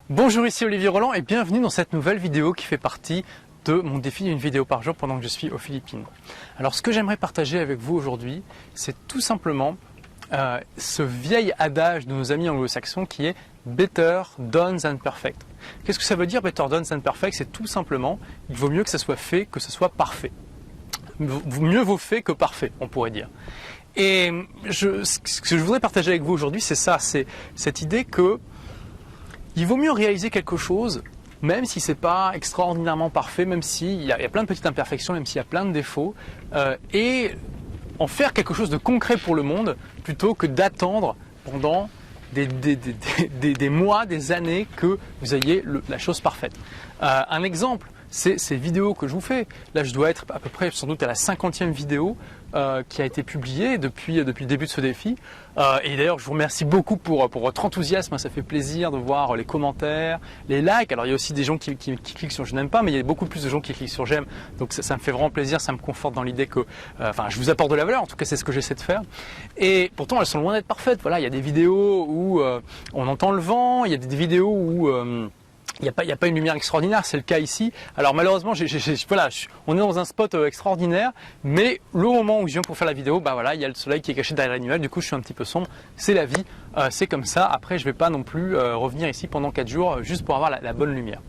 Bonjour, ici Olivier Roland et bienvenue dans cette nouvelle vidéo qui fait partie de mon défi d'une vidéo par jour pendant que je suis aux Philippines. Alors ce que j'aimerais partager avec vous aujourd'hui, c'est tout simplement ce vieil adage de nos amis anglo-saxons qui est « better done than perfect ». Qu'est-ce que ça veut dire « better done than perfect » ? C'est tout simplement, il vaut mieux que ça soit fait que ce soit parfait. Mieux vaut fait que parfait, on pourrait dire. Et ce que je voudrais partager avec vous aujourd'hui, c'est ça, c'est cette idée que il vaut mieux réaliser quelque chose, même si c'est pas extraordinairement parfait, même s'il y a plein de petites imperfections, même s'il y a plein de défauts, et en faire quelque chose de concret pour le monde, plutôt que d'attendre pendant des mois, des années que vous ayez la chose parfaite. Un exemple, c'est ces vidéos que je vous fais. Là, je dois être à peu près, sans doute, à la 50e vidéo qui a été publiée depuis le début de ce défi. Et d'ailleurs, je vous remercie beaucoup pour votre enthousiasme. Ça fait plaisir de voir les commentaires, les likes. Alors, il y a aussi des gens qui cliquent sur « je n'aime pas », mais il y a beaucoup plus de gens qui cliquent sur « j'aime ». Donc, ça me fait vraiment plaisir. Ça me conforte dans l'idée que je vous apporte de la valeur. En tout cas, c'est ce que j'essaie de faire. Et pourtant, elles sont loin d'être parfaites. Voilà, il y a des vidéos où on entend le vent. Il y a des vidéos où il n'y a pas une lumière extraordinaire, c'est le cas ici. Alors malheureusement, on est dans un spot extraordinaire, mais le moment où je viens pour faire la vidéo, il y a le soleil qui est caché derrière les nuages, du coup je suis un petit peu sombre, c'est la vie, c'est comme ça. Après je ne vais pas non plus revenir ici pendant 4 jours juste pour avoir la bonne lumière.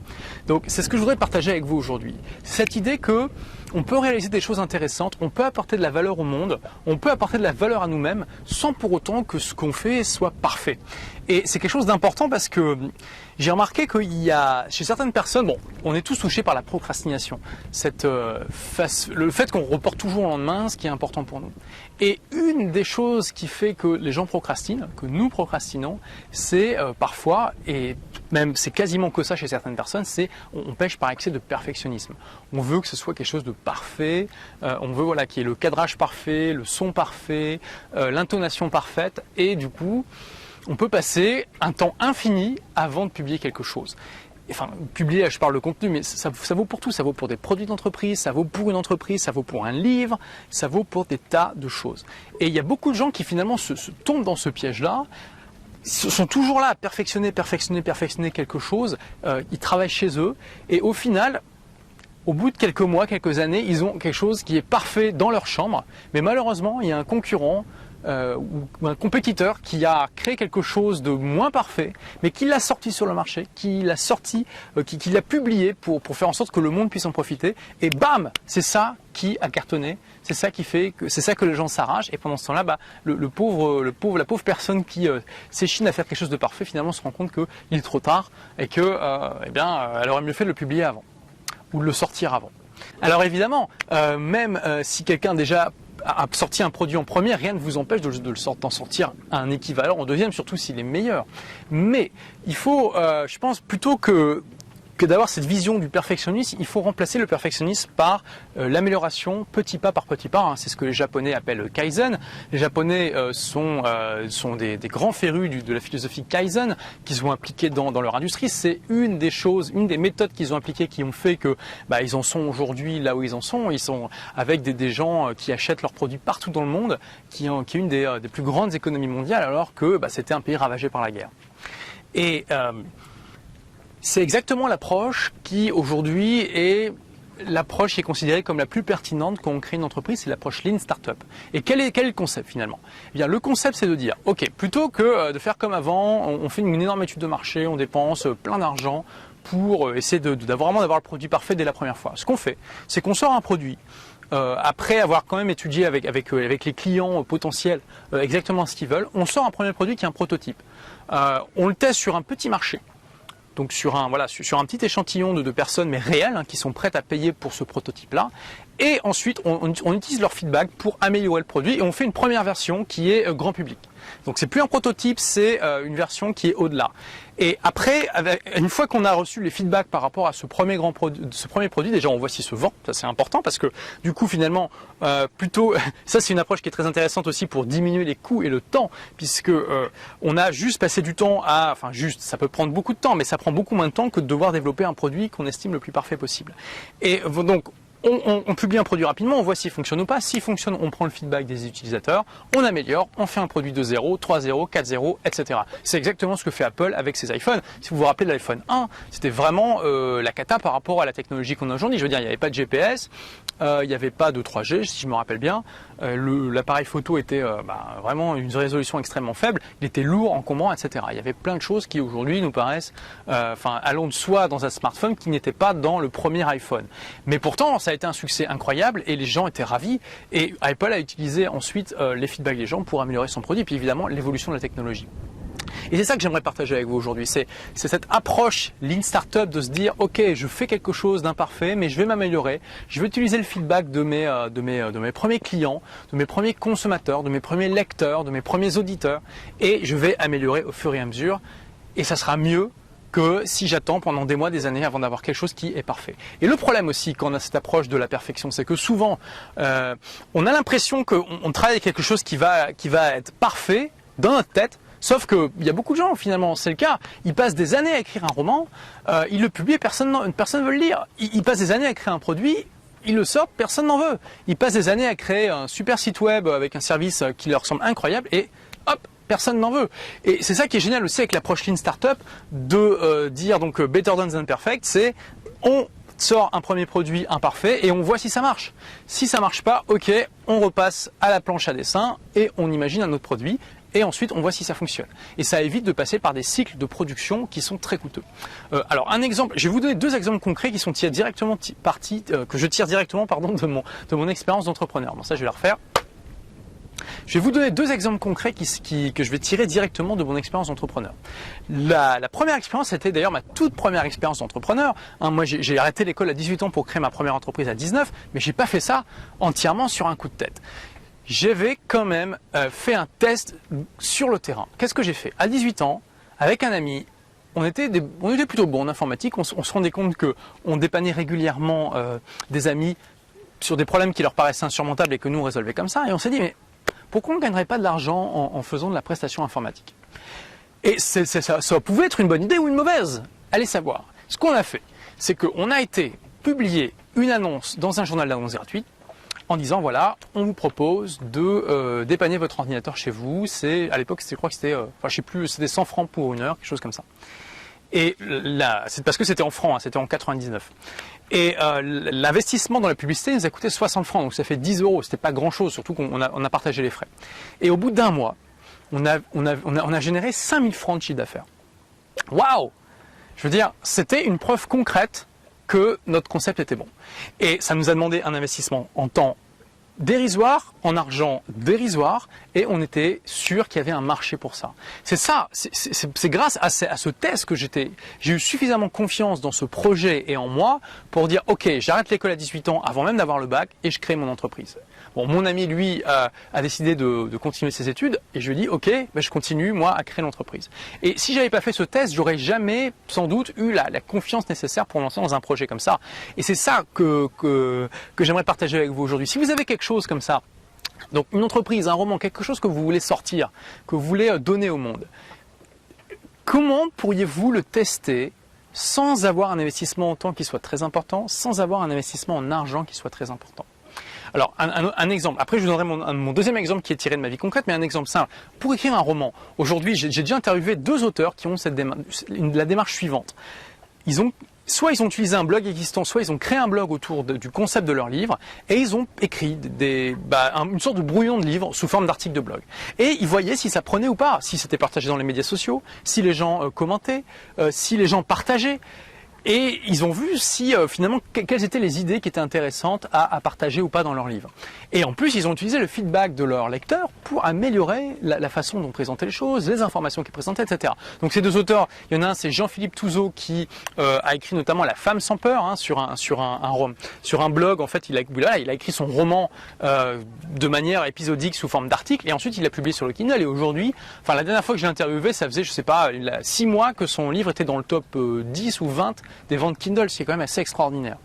Donc c'est ce que je voudrais partager avec vous aujourd'hui. Cette idée que on peut réaliser des choses intéressantes, on peut apporter de la valeur au monde, on peut apporter de la valeur à nous-mêmes sans pour autant que ce qu'on fait soit parfait. Et c'est quelque chose d'important parce que j'ai remarqué qu'il y a, chez certaines personnes, on est tous touchés par la procrastination. Le fait qu'on reporte toujours au lendemain, ce qui est important pour nous. Et une des choses qui fait que les gens procrastinent, que nous procrastinons, c'est parfois, et même c'est quasiment que ça chez certaines personnes, c'est on pêche par excès de perfectionnisme. On veut que ce soit quelque chose de parfait, on veut qu'il y ait le cadrage parfait, le son parfait, l'intonation parfaite, et du coup, on peut passer un temps infini avant de publier quelque chose. Enfin, publier, je parle de contenu, mais ça vaut pour tout. Ça vaut pour des produits d'entreprise, ça vaut pour une entreprise, ça vaut pour un livre, ça vaut pour des tas de choses. Et il y a beaucoup de gens qui finalement se tombent dans ce piège-là, sont toujours là à perfectionner quelque chose. Ils travaillent chez eux et au final, au bout de quelques mois, quelques années, ils ont quelque chose qui est parfait dans leur chambre. Mais malheureusement, il y a un concurrent ou un compétiteur qui a créé quelque chose de moins parfait, mais qui l'a sorti sur le marché, qui l'a sorti, qui l'a publié pour faire en sorte que le monde puisse en profiter. Et bam, c'est ça qui a cartonné, c'est ça qui fait que c'est ça que les gens s'arrachent. Et pendant ce temps-là, la pauvre personne qui s'échine à faire quelque chose de parfait, finalement se rend compte qu'il est trop tard et que, elle aurait mieux fait de le publier avant ou de le sortir avant. Alors évidemment, même si quelqu'un déjà a sorti un produit en premier, rien ne vous empêche d'en sortir un équivalent en deuxième, surtout s'il est meilleur. Mais il faut, je pense, plutôt que d'avoir cette vision du perfectionnisme, il faut remplacer le perfectionnisme par l'amélioration petit pas par petit pas. C'est ce que les Japonais appellent Kaizen. Les Japonais sont des grands férus de la philosophie Kaizen qu'ils ont appliquée dans leur industrie. C'est une des méthodes qu'ils ont appliquées qui ont fait que ils en sont aujourd'hui là où ils en sont. Ils sont avec des gens qui achètent leurs produits partout dans le monde, qui est une des plus grandes économies mondiales alors que c'était un pays ravagé par la guerre. Et c'est exactement l'approche qui aujourd'hui est l'approche qui est considérée comme la plus pertinente quand on crée une entreprise, c'est l'approche Lean Startup. Et quel est le concept finalement ? Eh bien, le concept c'est de dire, ok, plutôt que de faire comme avant, on fait une énorme étude de marché, on dépense plein d'argent pour essayer d'avoir le produit parfait dès la première fois. Ce qu'on fait, c'est qu'on sort un produit. Après avoir quand même étudié avec les clients potentiels exactement ce qu'ils veulent, on sort un premier produit qui est un prototype. On le teste sur un petit marché. Donc sur un petit échantillon de personnes mais réelles qui sont prêtes à payer pour ce prototype-là. Et ensuite, on utilise leur feedback pour améliorer le produit et on fait une première version qui est grand public. Donc c'est plus un prototype, c'est une version qui est au-delà. Et après, une fois qu'on a reçu les feedbacks par rapport à ce premier produit, déjà on voit s'il se vend, ça c'est important parce que du coup finalement, ça c'est une approche qui est très intéressante aussi pour diminuer les coûts et le temps, puisque on a juste passé du temps ça peut prendre beaucoup de temps, mais ça prend beaucoup moins de temps que de devoir développer un produit qu'on estime le plus parfait possible. Et donc, on publie un produit rapidement, on voit s'il fonctionne ou pas. S'il fonctionne, on prend le feedback des utilisateurs, on améliore, on fait un produit 2.0, 3.0, 4.0, etc. C'est exactement ce que fait Apple avec ses iPhones. Si vous vous rappelez de l'iPhone 1, c'était vraiment la cata par rapport à la technologie qu'on a aujourd'hui. Je veux dire, il n'y avait pas de GPS, il n'y avait pas de 3G, si je me rappelle bien. L'appareil photo était vraiment une résolution extrêmement faible, il était lourd, encombrant, etc. Il y avait plein de choses qui aujourd'hui nous paraissent allant de soi dans un smartphone qui n'était pas dans le premier iPhone. Mais pourtant, ça a été un succès incroyable et les gens étaient ravis. Et Apple a utilisé ensuite les feedbacks des gens pour améliorer son produit, et puis évidemment l'évolution de la technologie. Et c'est ça que j'aimerais partager avec vous aujourd'hui, c'est cette approche Lean Startup de se dire ok, je fais quelque chose d'imparfait, mais je vais m'améliorer, je vais utiliser le feedback de mes premiers clients, de mes premiers consommateurs, de mes premiers lecteurs, de mes premiers auditeurs, et je vais améliorer au fur et à mesure, et ça sera mieux que si j'attends pendant des mois, des années avant d'avoir quelque chose qui est parfait. Et le problème aussi quand on a cette approche de la perfection, c'est que souvent on a l'impression qu'on travaille avec quelque chose qui va être parfait dans notre tête. Sauf qu'il y a beaucoup de gens, finalement, c'est le cas, ils passent des années à écrire un roman, ils le publient, personne ne veut le lire. Ils passent des années à créer un produit, ils le sortent, personne n'en veut. Ils passent des années à créer un super site web avec un service qui leur semble incroyable et hop, personne n'en veut. Et c'est ça qui est génial aussi avec l'approche Lean Startup, de dire donc better done than perfect, c'est on sort un premier produit imparfait et on voit si ça marche. Si ça marche pas, ok, on repasse à la planche à dessin et on imagine un autre produit. Et ensuite, on voit si ça fonctionne. Et ça évite de passer par des cycles de production qui sont très coûteux. Alors, un exemple, je vais vous donner deux exemples concrets qui sont tirés directement que je tire directement de mon expérience d'entrepreneur. Bon, ça, je vais la refaire. Je vais vous donner deux exemples concrets que je vais tirer directement de mon expérience d'entrepreneur. La première expérience, c'était d'ailleurs ma toute première expérience d'entrepreneur. Moi, j'ai arrêté l'école à 18 ans pour créer ma première entreprise à 19, mais j'ai pas fait ça entièrement sur un coup de tête. J'avais quand même fait un test sur le terrain. Qu'est-ce que j'ai fait? À 18 ans, avec un ami, on était plutôt bons en informatique. On se rendait compte qu'on dépannait régulièrement des amis sur des problèmes qui leur paraissaient insurmontables et que nous on résolvait comme ça. Et on s'est dit, mais pourquoi on ne gagnerait pas de l'argent en faisant de la prestation informatique? Et ça pouvait être une bonne idée ou une mauvaise. Allez savoir. Ce qu'on a fait, c'est qu'on a été publier une annonce dans un journal d'annonces gratuit, en disant voilà, on vous propose de dépanner votre ordinateur chez vous. À l'époque, je crois que c'était, je sais plus, c'était 100 francs pour une heure, quelque chose comme ça. Et là, c'est parce que c'était en francs, c'était en 99. Et l'investissement dans la publicité nous a coûté 60 francs, donc ça fait 10 euros. C'était pas grand chose, surtout qu'on a partagé les frais. Et au bout d'un mois, on a généré 5000 francs de chiffre d'affaires. Waouh! Je veux dire, c'était une preuve concrète que notre concept était bon. Et ça nous a demandé un investissement en temps dérisoire, en argent dérisoire, et on était sûr qu'il y avait un marché pour ça. C'est ça, c'est grâce à ce test que j'ai eu suffisamment confiance dans ce projet et en moi pour dire ok, j'arrête l'école à 18 ans avant même d'avoir le bac et je crée mon entreprise. Bon, mon ami, lui, a décidé de continuer ses études et je lui ai dit ok, je continue moi à créer l'entreprise. Et si j'avais pas fait ce test, j'aurais jamais sans doute eu la confiance nécessaire pour me lancer dans un projet comme ça. Et c'est ça que j'aimerais partager avec vous aujourd'hui. Si vous avez quelque chose comme ça, donc une entreprise, un roman, quelque chose que vous voulez sortir, que vous voulez donner au monde, comment pourriez-vous le tester sans avoir un investissement en temps qui soit très important, sans avoir un investissement en argent qui soit très important? Alors, un exemple. Après, je vous donnerai mon deuxième exemple qui est tiré de ma vie concrète, mais un exemple simple. Pour écrire un roman, aujourd'hui, j'ai déjà interviewé deux auteurs qui ont la démarche suivante. Soit ils ont utilisé un blog existant, soit ils ont créé un blog autour du concept de leur livre et ils ont écrit une sorte de brouillon de livre sous forme d'article de blog. Et ils voyaient si ça prenait ou pas, si c'était partagé dans les médias sociaux, si les gens commentaient, si les gens partageaient. Et ils ont vu si finalement quelles étaient les idées qui étaient intéressantes à partager ou pas dans leur livre. Et en plus, ils ont utilisé le feedback de leurs lecteurs pour améliorer la façon dont présentaient les choses, les informations qu'ils présentaient, etc. Donc ces deux auteurs, il y en a un, c'est Jean-Philippe Touzeau qui a écrit notamment La femme sans peur sur un blog. En fait, il a écrit son roman de manière épisodique sous forme d'article et ensuite il l'a publié sur le Kindle. Et aujourd'hui, la dernière fois que je l'ai interviewé, ça faisait, je sais pas, 6 mois que son livre était dans le top 10 ou 20 des ventes Kindle, ce qui est quand même assez extraordinaire.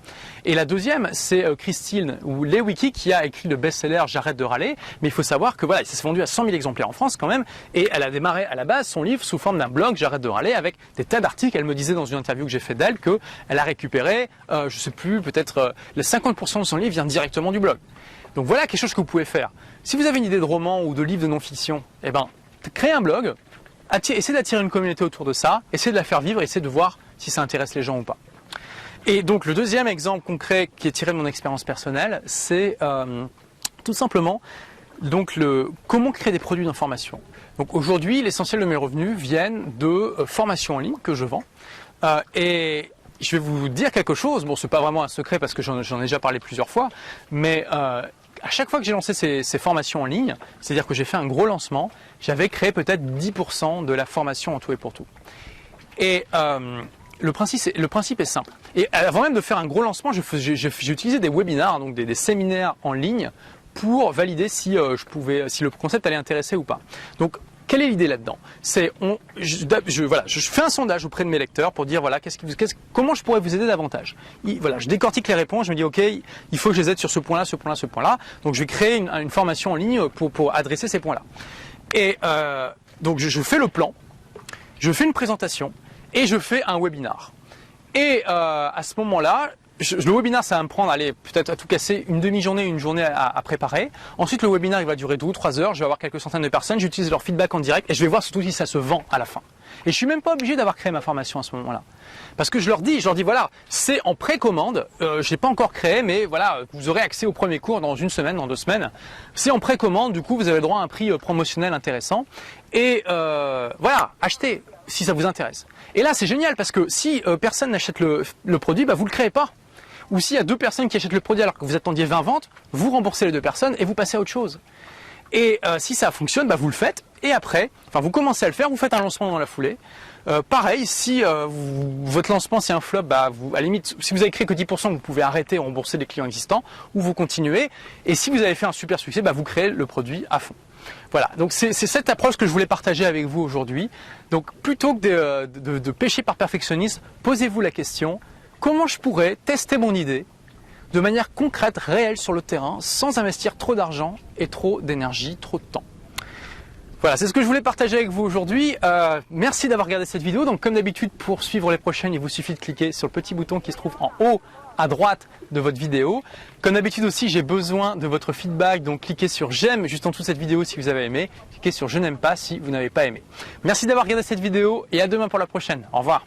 Et la deuxième, c'est Christine ou Lewicki qui a écrit le best-seller J'arrête de râler. Mais il faut savoir que voilà, il s'est vendu à 100 000 exemplaires en France quand même. Et elle a démarré à la base son livre sous forme d'un blog J'arrête de râler avec des tas d'articles. Elle me disait dans une interview que j'ai fait d'elle qu'elle a récupéré, je sais plus, peut-être les 50% de son livre vient directement du blog. Donc voilà quelque chose que vous pouvez faire. Si vous avez une idée de roman ou de livre de non-fiction, eh ben, créez un blog, essayez d'attirer une communauté autour de ça, essayez de la faire vivre, essayez de voir si ça intéresse les gens ou pas. Et donc le deuxième exemple concret qui est tiré de mon expérience personnelle, c'est tout simplement donc comment créer des produits d'information. Donc aujourd'hui, l'essentiel de mes revenus viennent de formations en ligne que je vends. Et je vais vous dire quelque chose, bon c'est pas vraiment un secret parce que j'en ai déjà parlé plusieurs fois, mais à chaque fois que j'ai lancé ces formations en ligne, c'est-à-dire que j'ai fait un gros lancement, j'avais créé peut-être 10% de la formation en tout et pour tout. Et le principe est simple. Et avant même de faire un gros lancement, j'ai utilisé des webinars, donc des séminaires en ligne pour valider si le concept allait intéresser ou pas. Donc, quelle est l'idée là-dedans? C'est je fais un sondage auprès de mes lecteurs pour dire voilà comment je pourrais vous aider davantage. Voilà, je décortique les réponses, je me dis ok, il faut que je les aide sur ce point-là, ce point-là, ce point-là. Donc je vais créer une formation en ligne pour adresser ces points-là. Et donc je fais le plan, je fais une présentation et je fais un webinar. Et à ce moment-là, le webinar, ça va me prendre, peut-être à tout casser, une demi-journée, une journée à préparer. Ensuite, le webinar, il va durer 2 ou 3 heures. Je vais avoir quelques centaines de personnes. J'utilise leur feedback en direct et je vais voir surtout si ça se vend à la fin. Et je suis même pas obligé d'avoir créé ma formation à ce moment-là. Parce que je leur dis voilà, c'est en précommande. Je l'ai pas encore créé, mais voilà, vous aurez accès au premier cours dans 1 semaine, dans 2 semaines. C'est en précommande, du coup, vous avez le droit à un prix promotionnel intéressant. Et voilà, achetez si ça vous intéresse. Et là, c'est génial parce que si personne n'achète le produit, vous le créez pas. Ou s'il y a 2 personnes qui achètent le produit alors que vous attendiez 20 ventes, vous remboursez les 2 personnes et vous passez à autre chose. Et si ça fonctionne, vous le faites. Et après, vous commencez à le faire, vous faites un lancement dans la foulée. Pareil, si votre lancement c'est un flop, à la limite, si vous avez créé que 10%, vous pouvez arrêter et rembourser les clients existants, ou vous continuez. Et si vous avez fait un super succès, vous créez le produit à fond. Voilà, donc c'est cette approche que je voulais partager avec vous aujourd'hui. Donc plutôt que de pécher par perfectionnisme, posez-vous la question, comment je pourrais tester mon idée de manière concrète, réelle sur le terrain, sans investir trop d'argent et trop d'énergie, trop de temps. Voilà, c'est ce que je voulais partager avec vous aujourd'hui. Merci d'avoir regardé cette vidéo. Donc comme d'habitude, pour suivre les prochaines, il vous suffit de cliquer sur le petit bouton qui se trouve en haut à droite de votre vidéo. Comme d'habitude aussi, j'ai besoin de votre feedback, donc cliquez sur j'aime juste en dessous de cette vidéo si vous avez aimé, cliquez sur je n'aime pas si vous n'avez pas aimé. Merci d'avoir regardé cette vidéo et à demain pour la prochaine. Au revoir.